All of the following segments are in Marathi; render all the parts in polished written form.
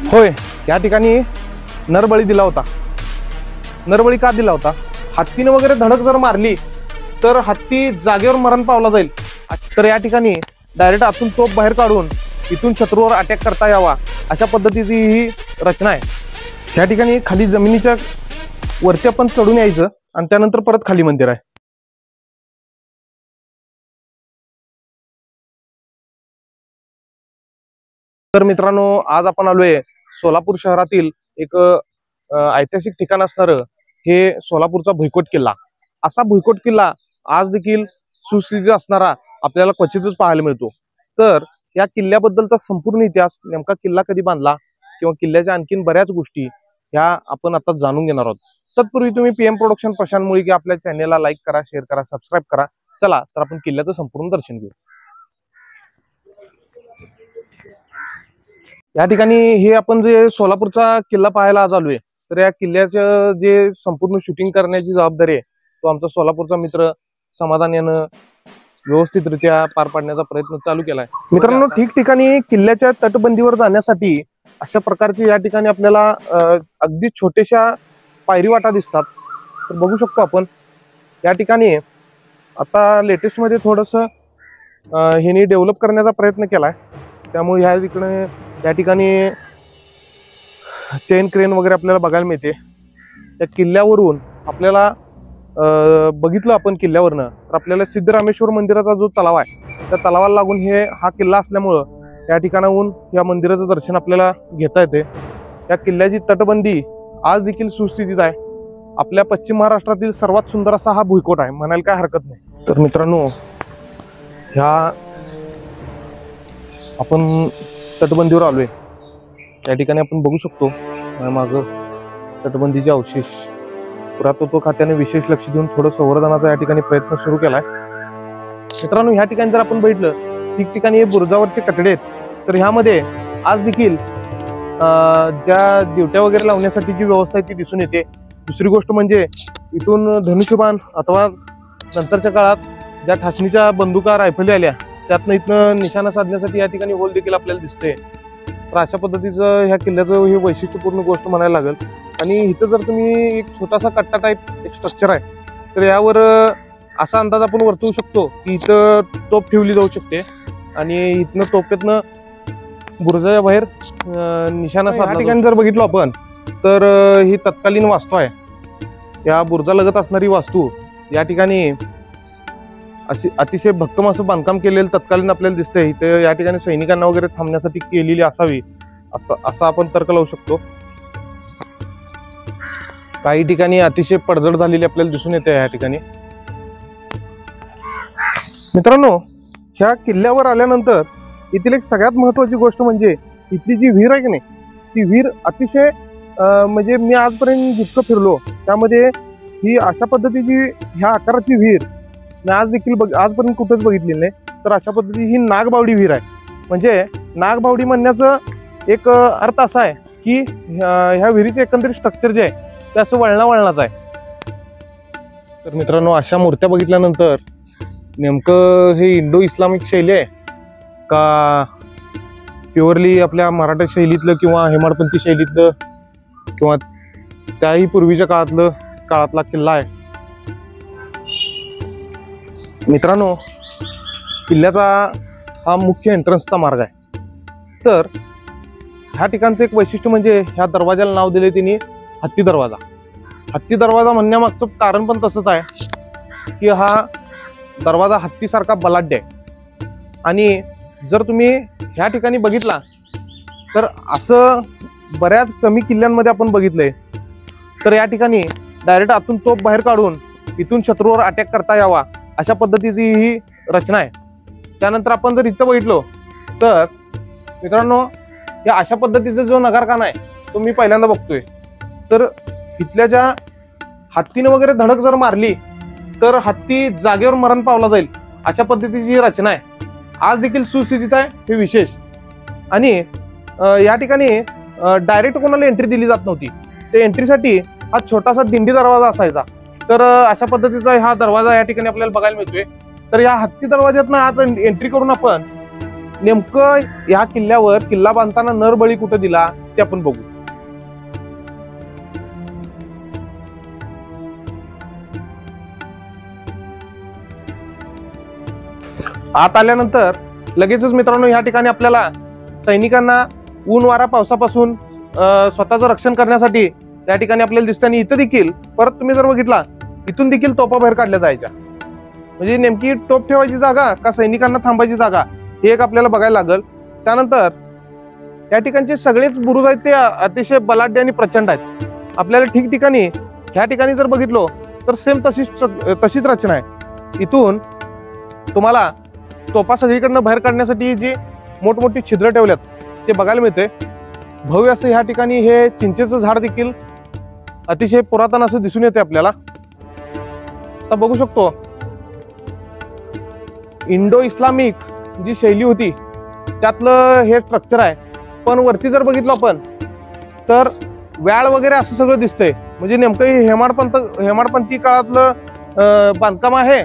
होय, या ठिकाणी नरबळी दिला होता। नरबळी का दिला होता? हत्तीने वगैरे धडक जर मारली तर हत्ती जागेवर मरण पावला जाईल, तर या ठिकाणी डायरेक्ट आतून तोफ बाहेर काढून इथून शत्रूवर अटॅक करता यावा अशा पद्धतीची ही रचना आहे। या ठिकाणी खाली जमिनीच्या वरती आपण चढून यायचं आणि त्यानंतर परत खाली मंदिर आहे। तर मित्रांनो, आज आपण आलोय सोलापूर शहरातील एक ऐतिहासिक ठिकाण असणारं हे सोलापूरचा भुईकोट किल्ला। असा भुईकोट किल्ला आज देखील सुस्थितीत असणारा आपल्याला क्वचितच पाहायला मिळतो। तर या किल्ल्याबद्दलचा संपूर्ण इतिहास, नेमका किल्ला कधी बांधला किंवा किल्ल्याच्या आणखीन बऱ्याच गोष्टी ह्या आपण आता जाणून घेणार आहोत। तत्पूर्वी तुम्ही पीएम प्रोडक्शन प्रशांत मुळीके आपल्या चॅनेलला लाईक करा, शेअर करा, सबस्क्राईब करा। चला तर आपण किल्ल्याचं संपूर्ण दर्शन घेऊ। या ठिकाणी हे आपण जे सोलापूरचा किल्ला पाहायला आज आलोय, तर या किल्ल्याचं जे संपूर्ण शूटिंग करण्याची जबाबदारी आहे तो आमचा सोलापूरचा मित्र समाधान यानं व्यवस्थितरित्या पार पाडण्याचा प्रयत्न चालू केलाय। मित्रांनो, ठिकठिकाणी किल्ल्याच्या तटबंदीवर जाण्यासाठी अशा प्रकारचे या ठिकाणी आपल्याला अगदी छोट्याशा पायरी वाटा दिसतात। तर बघू शकतो आपण या ठिकाणी आता लेटेस्ट मध्ये थोडंसं ह्यांनी डेव्हलप करण्याचा प्रयत्न केलाय, त्यामुळे या ठिकाणी चेन क्रेन वगैरे आपल्याला बघायला मिळते। त्या किल्ल्यावरून आपल्याला बघितलं आपण किल्ल्यावरनं तर आपल्याला सिद्धरामेश्वर मंदिराचा जो तलाव आहे त्या तलावाला लागून हा किल्ला असल्यामुळं या ठिकाणाहून या मंदिराचं दर्शन आपल्याला घेता येते। या किल्ल्याची तटबंदी आज देखील सुस्थितीत आहे। आपल्या पश्चिम महाराष्ट्रातील सर्वात सुंदर असा हा भुईकोट आहे, म्हणायला काय हरकत नाही। तर मित्रांनो, ह्या आपण तटबंदीवर आलोय। या ठिकाणी आपण बघू शकतो मागं तटबंदीचे अवशेष। पुरातत्व खात्याने विशेष लक्ष देऊन थोडं संवर्धनाचा या ठिकाणी प्रयत्न सुरू केलाय। मित्रांनो, ह्या ठिकाणी जर आपण बघितलं ठिकठिकाणी बुरुजावरचे कटडे आहेत, तर ह्यामध्ये आज देखील ज्या ड्युट्या वगैरे लावण्यासाठी जी व्यवस्था आहे ती दिसून येते। दुसरी गोष्ट म्हणजे इथून धनुष्यबाण अथवा नंतरच्या काळात ज्या ठासणीच्या बंदुका रायफली आल्या त्यातनं इथनं निशाणा साधण्यासाठी या ठिकाणी होल देखील आपल्याला दिसते। तर अशा पद्धतीचं ह्या किल्ल्याचं हे वैशिष्ट्यपूर्ण गोष्ट म्हणायला लागेल। आणि इथं जर तुम्ही एक छोटासा कट्टा टाईप एक स्ट्रक्चर आहे, तर यावर असा अंदाज आपण वर्तवू शकतो की इथं तोफ ठेवली जाऊ शकते आणि इथनं तोफेतनं बुरुजाच्या बाहेर निशाणा साधला। या ठिकाणी जर बघितलं आपण तर ही तत्कालीन वास्तू आहे। या बुरुजालगत असणारी वास्तू या ठिकाणी अतिशय भक्कम असं बांधकाम केलेलं तत्कालीन आपल्याला दिसतंय। इथे या ठिकाणी सैनिकांना वगैरे थांबण्यासाठी केलेली असावी असं आपण तर्क लावू शकतो। काही ठिकाणी अतिशय पडझड झालेली आपल्याला दिसून येते। या ठिकाणी मित्रांनो, ह्या किल्ल्यावर आल्यानंतर इथली एक सगळ्यात महत्वाची गोष्ट म्हणजे इथली जी विहीर आहे की नाही, ती विहीर अतिशय म्हणजे मी आजपर्यंत जितकं फिरलो त्यामध्ये ही अशा पद्धतीची ह्या आकाराची विहीर मी आजपर्यंत कुठेच बघितलेली नाही। तर अशा पद्धती ही नागबावडी विहीर आहे। म्हणजे नागबावडी म्हणण्याचं एक अर्थ असा आहे की ह्या विहिरीचे एकंदरीत स्ट्रक्चर जे आहे ते असं वळणाच आहे। तर मित्रांनो, अशा मूर्त्या बघितल्यानंतर नेमकं हे इंडो इस्लामिक शैली आहे का प्युअरली आपल्या मराठा शैलीतलं किंवा हेमाडपंथी शैलीतलं किंवा त्याही पूर्वीच्या काळातला किल्ला आहे। मित्रांनो, किल्ल्याचा हा मुख्य एंट्रन्सचा मार्ग आहे। तर ह्या ठिकाणचं एक वैशिष्ट्य म्हणजे ह्या दरवाजाला नाव दिले त्यांनी हत्ती दरवाजा। हत्ती दरवाजा म्हणण्यामागचं कारण पण तसंच आहे की हा दरवाजा हत्तीसारखा बलाढ्य आहे। आणि जर तुम्ही ह्या ठिकाणी बघितला तर असं बऱ्याच कमी किल्ल्यांमध्ये आपण बघितलंय, तर या ठिकाणी डायरेक्ट आतून तोफ बाहेर काढून इथून शत्रूवर अटॅक करता यावा अशा पद्धतीची ही रचना आहे। त्यानंतर आपण जर इथं बघितलो तर मित्रांनो, या अशा पद्धतीचा जो नगारखाना आहे तो मी पहिल्यांदा बघतोय। तर इथल्या ज्या हत्तीने वगैरे धडक जर मारली तर हत्ती जागेवर मरण पावला जाईल अशा पद्धतीची ही रचना आहे। आज देखील सुस्थितीत आहे हे विशेष। आणि या ठिकाणी डायरेक्ट कोणाला एंट्री दिली जात नव्हती। त्या एंट्रीसाठी हा छोटासा दिंडी दरवाजा असायचा। तर अशा पद्धतीचा हा दरवाजा या ठिकाणी आपल्याला बघायला मिळतोय। तर या हत्ती दरवाज्यातनं आज एंट्री करून आपण नेमकं ह्या किल्ल्यावर किल्ला बांधताना नरबळी कुठं दिला ते आपण बघू. आत आल्यानंतर लगेचच मित्रांनो ह्या ठिकाणी आपल्याला सैनिकांना ऊन वारा पावसापासून स्वतःचं रक्षण करण्यासाठी त्या ठिकाणी आपल्याला दिसतं. आणि इथं देखील परत तुम्ही जर बघितला इथून देखील तोफा बाहेर काढल्या जायच्या. म्हणजे नेमकी तोफ ठेवायची जागा का सैनिकांना थांबायची जागा हे एक आपल्याला बघायला लागल. त्यानंतर त्या ठिकाणचे सगळेच बुरुज आहेत ते अतिशय बलाढ्य आणि प्रचंड आहेत. आपल्याला ठिकठिकाणी ह्या ठिकाणी जर बघितलो तर सेम तशीच रचना आहे. इथून तुम्हाला तोफा सगळीकडनं बाहेर काढण्यासाठी जी मोठमोठी छिद्र ठेवल्यात ते बघायला मिळते. भव्य असं ह्या ठिकाणी हे चिंचेचं झाड देखील अतिशय पुरातन असं दिसून येते आपल्याला. आता बघू शकतो इंडो इस्लामिक जी शैली होती त्यातलं हे स्ट्रक्चर आहे. पण वरती जर बघितलं आपण तर व्याळ वगैरे असं सगळं दिसतंय. म्हणजे नेमकं हे हेमाडपंथी काळातलं बांधकाम आहे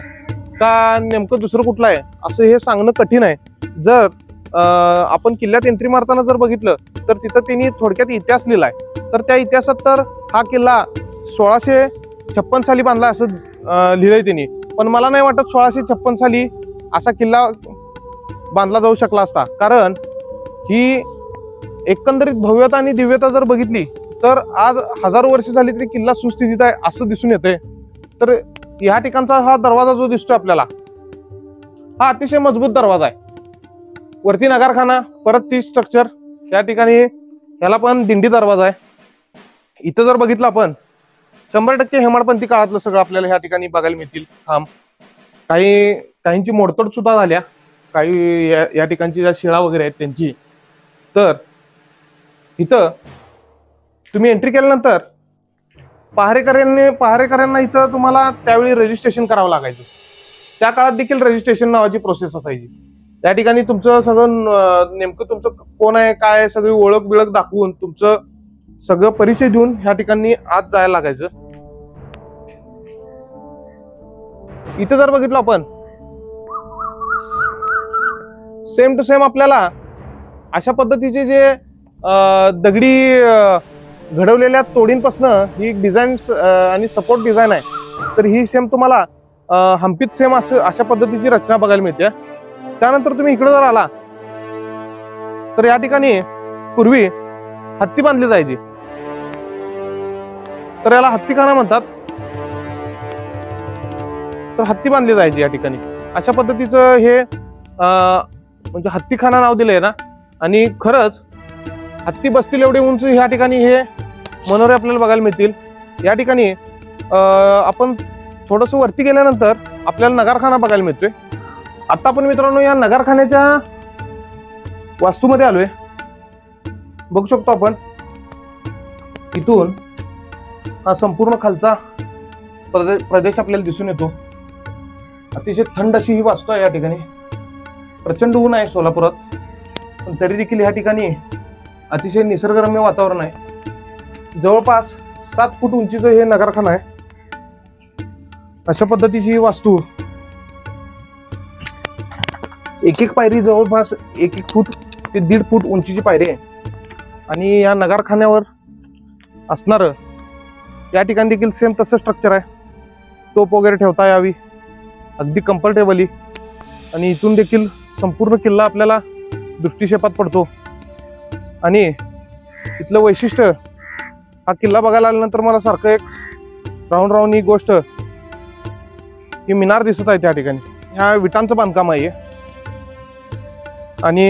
का नेमकं दुसरं कुठलं आहे असं हे सांगणं कठीण आहे. जर आपण किल्ल्यात एंट्री मारताना जर बघितलं तर तिथं त्यांनी थोडक्यात इतिहास लिहिलाय. तर त्या इतिहासात तर हा किल्ला 1656 साली बांधला असं लिहिलंय त्यांनी. पण मला नाही वाटत 1656 साली असा किल्ला बांधला जाऊ शकला असता. कारण ही एकंदरीत भव्यता आणि दिव्यता जर बघितली तर आज हजारो वर्ष झाली तरी किल्ला सुस्थितीत आहे असं दिसून येते. तर ह्या ठिकाणचा हा दरवाजा जो दिसतोय आपल्याला हा अतिशय मजबूत दरवाजा आहे. वरती नगारखाना परत ती स्ट्रक्चर त्या ठिकाणी ह्याला पण दिंडी दरवाजा आहे. इथं जर बघितलं आपण 100% हेमाडपंथी काळातलं सगळं आपल्याला ह्या ठिकाणी बघायला मिळतील खांब. काहींची मोडतोड सुद्धा झाल्या. काही या ठिकाणची ज्या शिळा वगैरे आहेत त्यांची. तर इथं तुम्ही एंट्री केल्यानंतर पहारेकऱ्यांना इथं तुम्हाला त्यावेळी रजिस्ट्रेशन करावं लागायचं. त्या काळात देखील रजिस्ट्रेशन नावाची प्रोसेस असायची. त्या ठिकाणी तुमचं सगळं नेमकं तुमचं कोण आहे काय आहे सगळी ओळख बिळख दाखवून तुमचं सगळं परिचय देऊन ह्या ठिकाणी आत जायला लागायचं. इथं जर बघितलं आपण सेम टू सेम आपल्याला अशा पद्धतीचे जे दगडी घडवलेल्या तोडींपासून ही एक डिझाईन आणि सपोर्ट डिझाईन आहे. तर ही सेम तुम्हाला हम्पीत सेम अशा पद्धतीची रचना बघायला मिळते. त्यानंतर तुम्ही इकडे जर आला तर या ठिकाणी पूर्वी हत्ती बांधली जायची. तर याला हत्तीखाना म्हणतात. तर हत्ती बांधली जायची या ठिकाणी. अशा पद्धतीचं हे म्हणजे हत्तीखाना नाव दिलंय ना. आणि खरंच हत्ती बसतील एवढे उंच ह्या ठिकाणी हे मनोरे आपल्याला बघायला मिळतील. या ठिकाणी आपण थोडस वरती गेल्यानंतर आपल्याला नगारखाना बघायला मिळतोय. आता आपण मित्रांनो या नगारखान्याच्या वास्तूमध्ये आलोय. बघू शकतो आपण इथून हा संपूर्ण खालचा प्रदेश आपल्याला दिसून येतो. अतिशय थंड अशी ही वास्तू आहे या ठिकाणी. प्रचंड ऊन आहे सोलापुरात पण तरी देखील या ठिकाणी अतिशय निसर्गरम्य वातावरण आहे. जवळपास 7 फूट उंचीचं हे नगारखाना आहे. अशा पद्धतीची ही वास्तू एक पायरी जवळपास 1 फूट ते 1.5 फूट उंचीची पायरी आहे. आणि या नगारखान्यावर असणार या ठिकाणी देखील सेम तसं स्ट्रक्चर आहे. तोप वगैरे ठेवता यावी अगदी कम्फर्टेबली. आणि इथून देखील संपूर्ण किल्ला आपल्याला दृष्टिक्षेपात पडतो. आणि इथलं वैशिष्ट्य हा किल्ला बघायला आल्यानंतर मला सारखं एक राहून ही गोष्ट ही मिनार दिसत आहे त्या ठिकाणी. ह्या विटांचं बांधकाम आहे आणि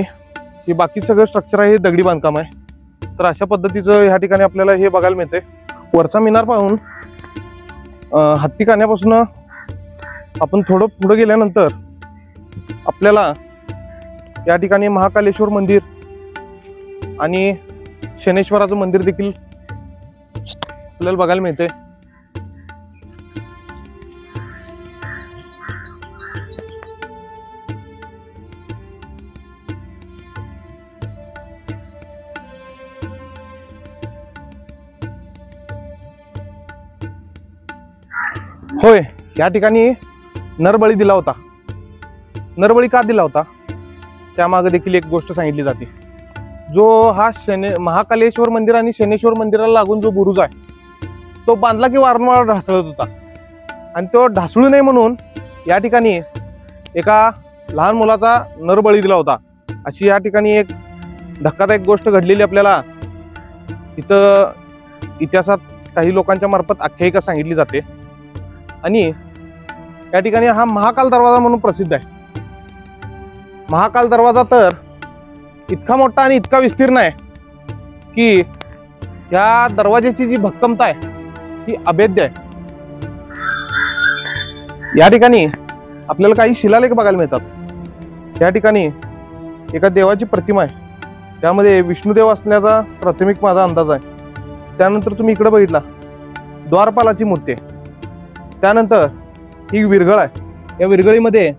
हे बाकी सगळं स्ट्रक्चर आहे हे दगडी बांधकाम आहे. तर अशा पद्धतीचं ह्या ठिकाणी आपल्याला हे बघायला मिळते. वरचा मिनार पाहून हत्तीखान्यापासून आपण थोडं पुढे गेल्यानंतर आपल्याला या ठिकाणी महाकालेश्वर मंदिर आणि शनेश्वराचं मंदिर देखील आपल्याला बघायला मिळते. होय, या ठिकाणी नरबळी दिला होता. नरबळी का दिला होता त्यामागे देखील एक गोष्ट सांगितली जाते. जो हा महाकालेश्वर मंदिर आणि शनेश्वर मंदिराला लागून जो बुरुज आहे तो बांधला की वारंवार ढासळत होता आणि तो ढासळू नये म्हणून या ठिकाणी एका लहान मुलाचा नरबळी दिला होता. अशी या ठिकाणी एक धक्कादायक गोष्ट घडलेली आपल्याला इथं इतिहासात काही लोकांच्या मार्फत आख्यायिका सांगितली जाते. आणि या ठिकाणी हा महाकाल दरवाजा म्हणून प्रसिद्ध आहे. महाकाल दरवाजा तर इतका मोठा आणि इतका विस्तीर्ण आहे की या दरवाजाची जी भक्कमता आहे ती अभेद्य आहे. या ठिकाणी आपल्याला काही शिलालेख बघायला मिळतात. या ठिकाणी एका देवाची प्रतिमा आहे, त्यामध्ये विष्णुदेव असण्याचा प्राथमिक माझा अंदाज आहे. त्यानंतर तुम्ही इकडे बघितला द्वारपालाची मूर्ती आहे. त्यानंतर ही विरगळ आहे. या विरगळीमध्ये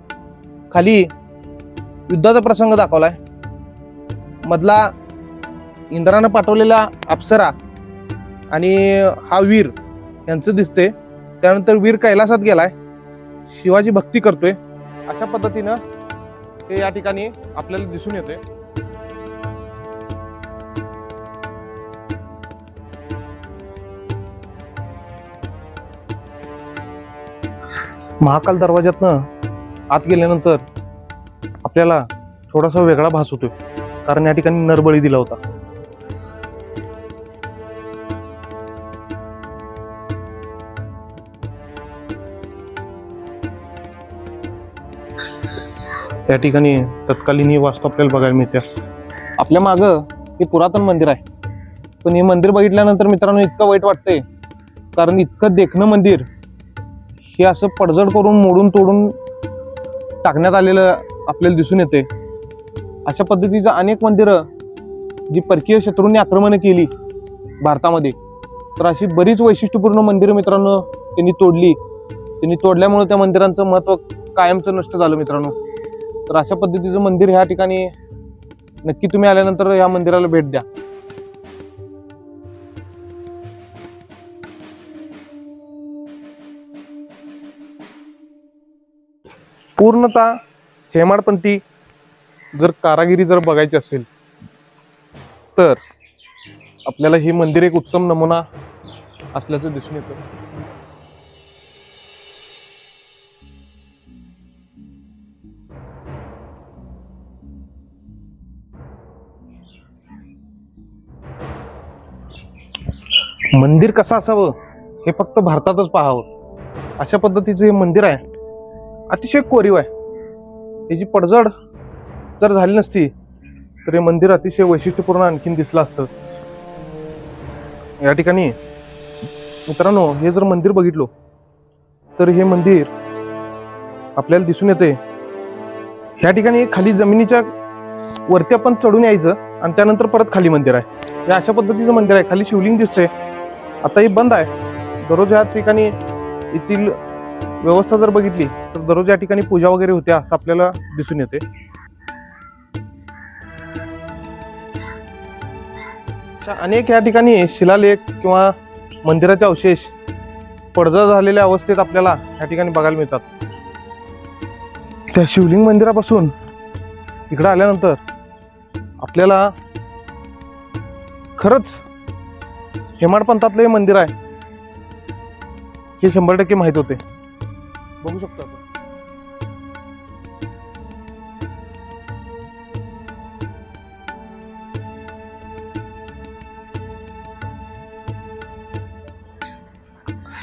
खाली युद्धाचा प्रसंग दाखवलाय. मधला इंद्रानं पाठवलेला अप्सरा आणि हा वीर यांचं दिसते. त्यानंतर वीर कैलासात गेलाय, शिवाची भक्ती करतोय. अशा पद्धतीनं हे या ठिकाणी आपल्याला दिसून येते. महाकाल दरवाज्यातनं आत गेल्यानंतर आपल्याला थोडासा वेगळा भास होतोय, कारण या ठिकाणी नरबळी दिला होता. त्या ठिकाणी तत्कालीन ही वास्तू आपल्याला बघायला मिळते. आपल्या मागं हे पुरातन मंदिर आहे, पण हे मंदिर बघितल्यानंतर मित्रांनो इतकं वाईट वाटतंय, कारण इतकं देखणं मंदिर हे असं पडझड करून मोडून तोडून टाकण्यात आलेलं आपल्याला दिसून येते. अशा पद्धतीचं अनेक मंदिरं जी परकीय शत्रूंनी आक्रमण केली भारतामध्ये, तर अशी बरीच वैशिष्ट्यपूर्ण मंदिरं मित्रांनो त्यांनी तोडली. त्यांनी तोडल्यामुळे त्या मंदिरांचं महत्त्व कायमचं नष्ट झालं मित्रांनो. तर अशा पद्धतीचं मंदिर ह्या ठिकाणी नक्की तुम्ही आल्यानंतर या मंदिराला भेट द्या. पूर्णतः हेमाडपंथी जर कारागिरी जर बघायची असेल तर आपल्याला ही मंदिर एक उत्तम नमुना असल्याचं दिसून येतं. मंदिर कसं असावं हे फक्त भारतातच पाहावं, अशा पद्धतीचं हे मंदिर आहे. अतिशय कोरीव आहे. याची पडझड जर झाली नसती तर हे मंदिर अतिशय वैशिष्ट्यपूर्ण आणखीन दिसलं असतं. या ठिकाणी मित्रांनो हे जर मंदिर बघितलो तर हे मंदिर आपल्याला दिसून येते. ह्या ठिकाणी खाली जमिनीच्या वरती आपण चढून यायचं आणि त्यानंतर परत खाली मंदिर आहे. हे अशा पद्धतीचं मंदिर आहे. खाली शिवलिंग दिसते. आता ही बंद आहे. दररोज या ठिकाणी येथील व्यवस्था जर बघितली तर दररोज या ठिकाणी पूजा वगैरे होते असं आपल्याला दिसून येते. अनेक या ठिकाणी शिलालेख किंवा मंदिराचे अवशेष पडझड झालेल्या अवस्थेत आपल्याला या ठिकाणी बघायला मिळतात. त्या शिवलिंग मंदिरापासून इकडे आल्यानंतर आपल्याला खरंच हेमाडपंथातलं हे मंदिर आहे हे 100% माहित होते. बघू शकतो आपण.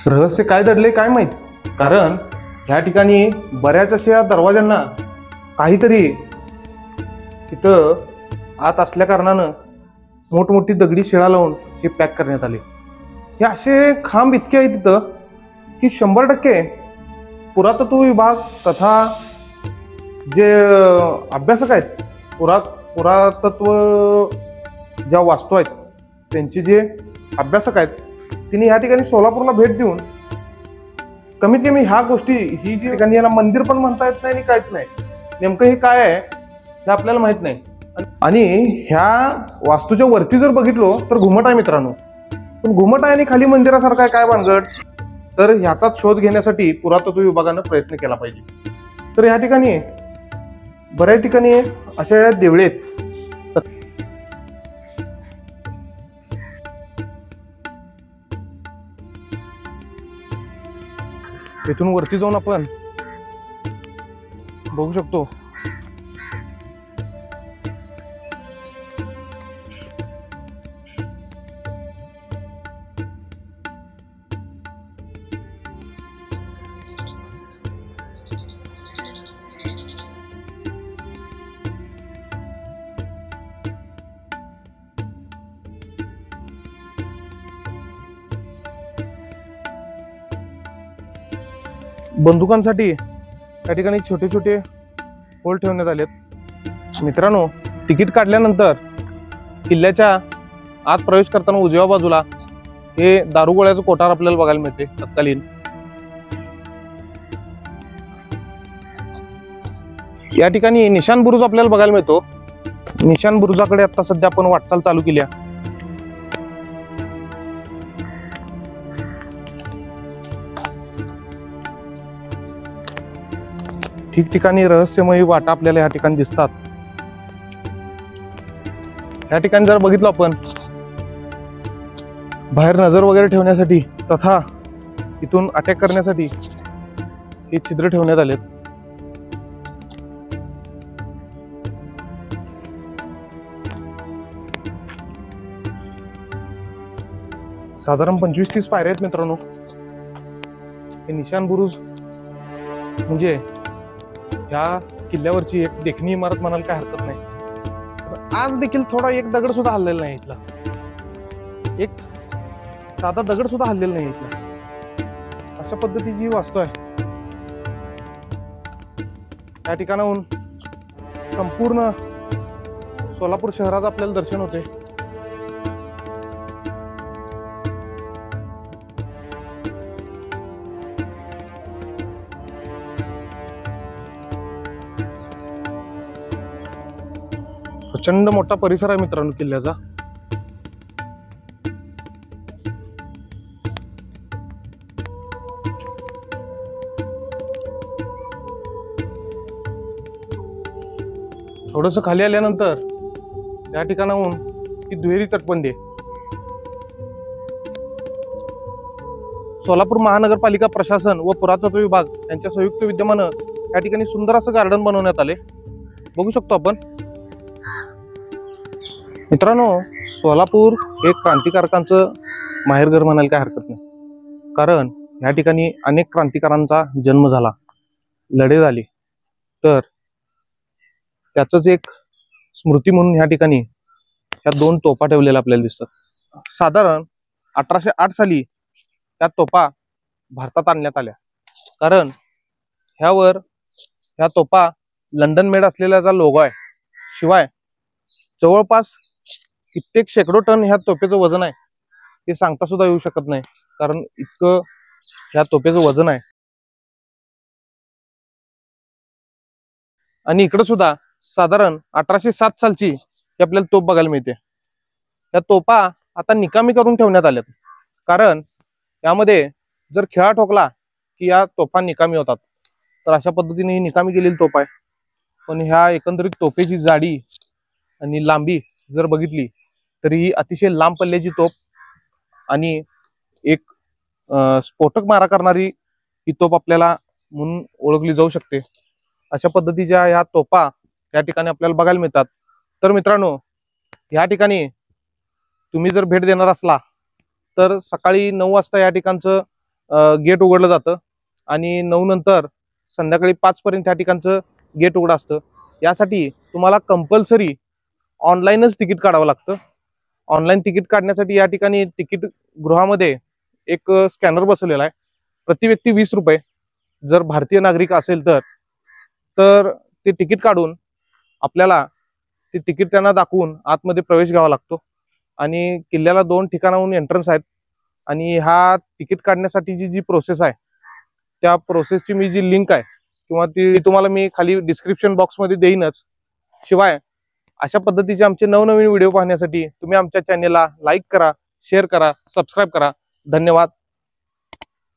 रहस्य काय दडले काय माहित, कारण ह्या ठिकाणी बऱ्याच अशा दरवाजांना काहीतरी तिथं आत असल्या कारणानं मोठमोठी दगडी शिळा लावून हे पॅक करण्यात आले. हे असे खांब इतके आहेत तिथं की 100% पुरातत्व विभाग तथा जे अभ्यासक आहेत, पुरातत्व ज्या वास्तू आहेत त्यांचे जे अभ्यासक आहेत त्यांनी या ठिकाणी सोलापूरला भेट देऊन कमीत कमी ह्या गोष्टी ही जी ठिकाणी याला मंदिर पण म्हणता येत नाही आणि काहीच नाही, नेमकं हे काय आहे हे आपल्याला माहित नाही. आणि ह्या वास्तूच्या वरती जर बघितलो तर घुमट आहे मित्रांनो. पण घुमट आहे आणि खाली मंदिरासारखं आहे काय भानगड, तर ह्याचाच शोध घेण्यासाठी पुरातत्व विभागानं प्रयत्न केला पाहिजे. तर या ठिकाणी बऱ्याच ठिकाणी अशा देवळे आहेत. इथून वरती जाऊन आपण बघू शकतो बंदुकांसाठी त्या ठिकाणी छोटे छोटे होल ठेवण्यात आलेत. मित्रांनो, तिकीट काढल्यानंतर किल्ल्याच्या आत प्रवेश करताना उजव्या बाजूला हे दारुगोळ्याचं कोठार आपल्याला बघायला मिळते तत्कालीन. या ठिकाणी निशान बुरुज आपल्याला बघायला मिळतो. निशान बुरुजाकडे आता सध्या आपण वाटचाल चालू केली आहे. ठिकठिकाणी रहस्यमयी वाटा आपल्याला या ठिकाणी दिसतात. या ठिकाणी जर बघितलं आपण बाहेर नजर वगैरे ठेवण्यासाठी तथा इथून अटॅक करण्यासाठी हे छिद्र ठेवण्यात आलेत. साधारण 25-30 पायऱ्या आहेत मित्रांनो. हे निशान बुरुज म्हणजे या किल्ल्यावरची एक देखणी इमारत म्हणाल काय हरकत नाही. आज देखील थोडा एक दगड सुद्धा हललेला नाही इथला. एक साधा दगड सुद्धा हललेला नाही इथला. अशा पद्धतीची वास्तू आहे. या ठिकाणाहून संपूर्ण सोलापूर शहराचं आपल्याला दर्शन होते. प्रचंड मोठा परिसर आहे मित्रांनो किल्ल्याचा. थोडस खाली आल्यानंतर या ठिकाणाहून ही दुहेरी तटबंदी आहे. सोलापूर महानगरपालिका प्रशासन व पुरातत्व विभाग यांच्या संयुक्त विद्यमानं या ठिकाणी सुंदर असं गार्डन बनवण्यात आले. बघू शकतो आपण. मित्रांनो, सोलापूर हे क्रांतिकारकांचं माहेरघर म्हणायला काय हरकत नाही. कारण या ठिकाणी अनेक क्रांतिकारांचा जन्म झाला, लढे झाले. तर त्याचंच एक स्मृती म्हणून या ठिकाणी ह्या 2 तोफा ठेवलेल्या आपल्याला दिसतात. साधारण 1808 साली त्या तोफा भारतात आणण्यात आल्या. कारण ह्यावर ह्या तोफा लंडन मेड असलेला लोगो आहे. शिवाय जवळपास कित्येक शेकडो टन ह्या तोफेचं वजन आहे. ते सांगता सुद्धा येऊ शकत नाही, कारण इतकं ह्या तोफेचं वजन आहे. आणि इकडे सुद्धा साधारण 1807 सालची आपल्याला तोफ बघायला मिळते. या तोफा आता निकामी करून ठेवण्यात आल्यात. कारण यामध्ये जर खिळा ठोकला की या तोफा निकामी होतात. तर अशा पद्धतीने ही निकामी केलेली तोफ आहे. पण ह्या एकंदरीत तोफेची जाडी आणि लांबी जर बघितली तरी ही अतिशय लांब पल्ल्याची तोफ आणि एक स्फोटक मारा करणारी ही तोफ आपल्याला म्हणून ओळखली जाऊ शकते. अशा पद्धतीच्या ह्या तोफा या ठिकाणी आपल्याला बघायला मिळतात. तर मित्रांनो, या ठिकाणी तुम्ही जर भेट देणार असला तर सकाळी 9 वाजता या ठिकाणचं गेट उघडलं जातं आणि 9 नंतर संध्याकाळी 5 पर्यंत या ठिकाणचं गेट उघडं असतं. यासाठी तुम्हाला कंपल्सरी ऑनलाईनच तिकीट काढावं लागतं. ऑनलाईन तिकीट काढण्यासाठी या ठिकाणी तिकीट गृहामध्ये एक स्कॅनर बसवलेला आहे. प्रति व्यक्ती 20 रुपये. जर भारतीय नागरिक असेल तर ते तिकीट काढून आपल्याला ते तिकीट त्यांना दाखवून आतमध्ये प्रवेश घ्यावा लागतो. आणि किल्ल्याला 2 ठिकाणाहून एंट्रन्स आहेत. आणि हा तिकीट काढण्यासाठीची जी प्रोसेस आहे त्या प्रोसेसची मी जी लिंक आहे किंवा ती तुम्हाला मी खाली डिस्क्रिप्शन बॉक्समध्ये देईनच. शिवाय अशा पद्धतीचे आमचे नवनवीन व्हिडिओ पाहण्यासाठी तुम्ही आमच्या चॅनेलला लाईक करा, शेअर करा, सबस्क्राईब करा. धन्यवाद.